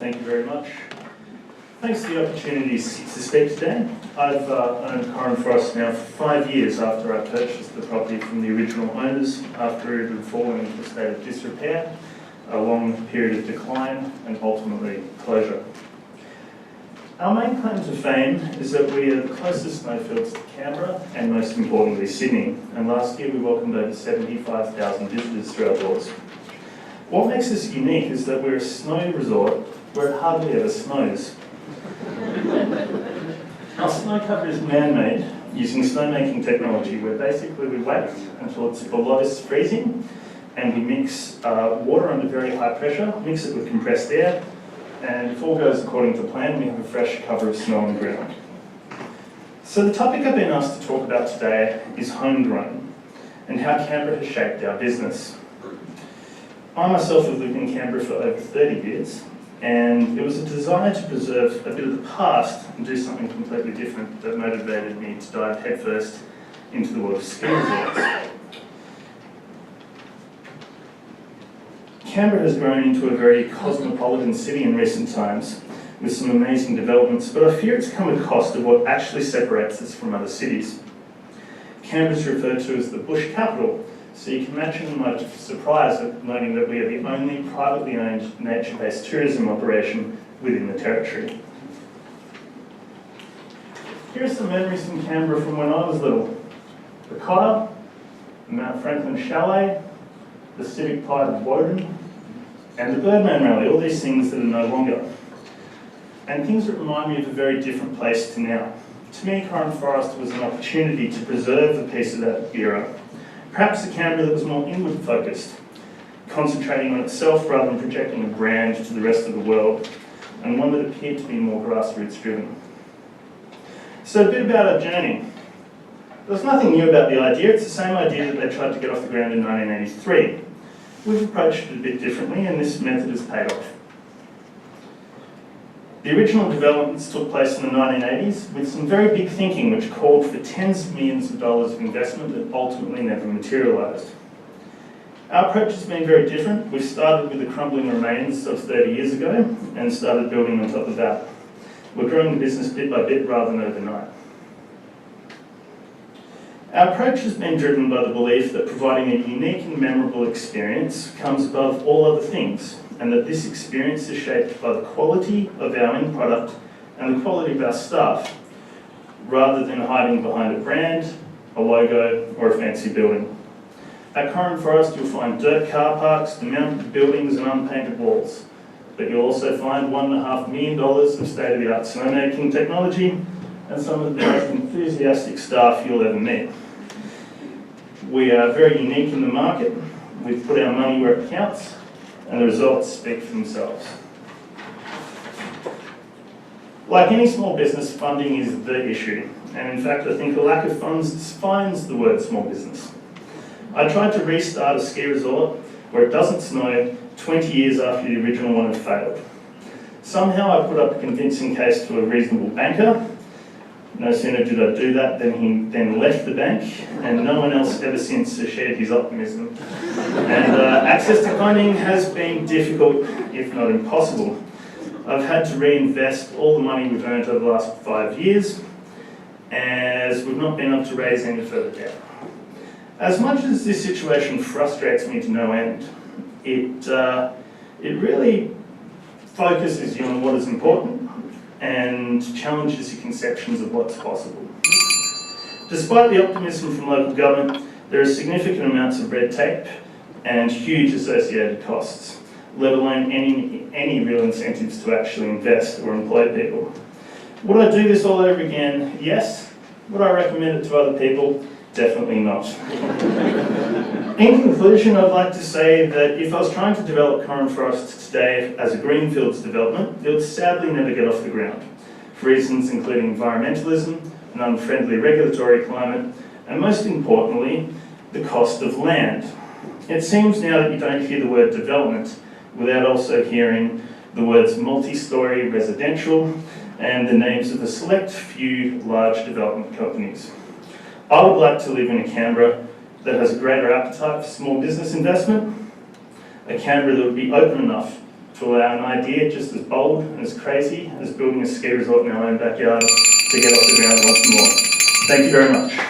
Thank you very much. Thanks for the opportunity to speak today. I've owned Corin now for 5 years after I purchased the property from the original owners after it had fallen into a state of disrepair, a long period of decline, and ultimately closure. Our main claim to fame is that we are the closest snowfields to Canberra and most importantly Sydney, and last year we welcomed over 75,000 visitors through our doors. What makes us unique is that we're a snowy resort where it hardly ever snows. Our snow cover is man-made using snowmaking technology where basically we wait until it's below freezing and we mix water under very high pressure, mix it with compressed air, and if all goes according to plan, we have a fresh cover of snow on the ground. So the topic I've been asked to talk about today is homegrown and how Canberra has shaped our business. I myself have lived in Canberra for over 30 years, and it was a desire to preserve a bit of the past and do something completely different that motivated me to dive headfirst into the world of ski resorts. Canberra has grown into a very cosmopolitan city in recent times with some amazing developments, but I fear it's come at a cost of what actually separates us from other cities. Canberra is referred to as the bush capital, so you can imagine my surprise at noting that we are the only privately owned nature-based tourism operation within the territory. Here are some memories from Canberra from when I was little. The Cotter, the Mount Franklin Chalet, the Civic Pride of Woden, and the Birdman Rally, all these things that are no longer. And things that remind me of a very different place to now. To me, Corin Forest was an opportunity to preserve a piece of that era. Perhaps a Canberra that was more inward focused, concentrating on itself rather than projecting a brand to the rest of the world, and one that appeared to be more grassroots driven. So a bit about our journey. There's nothing new about the idea, it's the same idea that they tried to get off the ground in 1983. We've approached it a bit differently and this method has paid off. The original developments took place in the 1980s with some very big thinking which called for tens of millions of dollars of investment that ultimately never materialised. Our approach has been very different. We've started with the crumbling remains of 30 years ago and started building on top of that. We're growing the business bit by bit rather than overnight. Our approach has been driven by the belief that providing a unique and memorable experience comes above all other things, and that this experience is shaped by the quality of our end product and the quality of our staff, rather than hiding behind a brand, a logo, or a fancy building. At Corin Forest, you'll find dirt car parks, demounted buildings, and unpainted walls. But you'll also find $1.5 million of state-of-the-art snowmaking technology and some of the most enthusiastic staff you'll ever meet. We are very unique in the market. We've put our money where it counts, and the results speak for themselves. Like any small business, funding is the issue, and in fact I think a lack of funds defines the word small business. I tried to restart a ski resort where it doesn't snow 20 years after the original one had failed. Somehow I put up a convincing case to a reasonable banker. No sooner did I do that than he then left the bank, and no one else ever since has shared his optimism. And access to funding has been difficult, if not impossible. I've had to reinvest all the money we've earned over the last 5 years, as we've not been able to raise any further debt. As much as this situation frustrates me to no end, it really focuses you on what is important and challenges your conceptions of what's possible. Despite the optimism from local government, there are significant amounts of red tape and huge associated costs, let alone any real incentives to actually invest or employ people. Would I do this all over again? Yes. Would I recommend it to other people? Definitely not. In conclusion, I'd like to say that if I was trying to develop Corin Forest today as a greenfields development, it would sadly never get off the ground, for reasons including environmentalism, an unfriendly regulatory climate, and most importantly, the cost of land. It seems now that you don't hear the word development without also hearing the words multi-storey residential and the names of a select few large development companies. I would like to live in a Canberra that has a greater appetite for small business investment, a Canberra that would be open enough to to allow an idea just as bold and as crazy as building a ski resort in our own backyard to get off the ground once more. Thank you very much.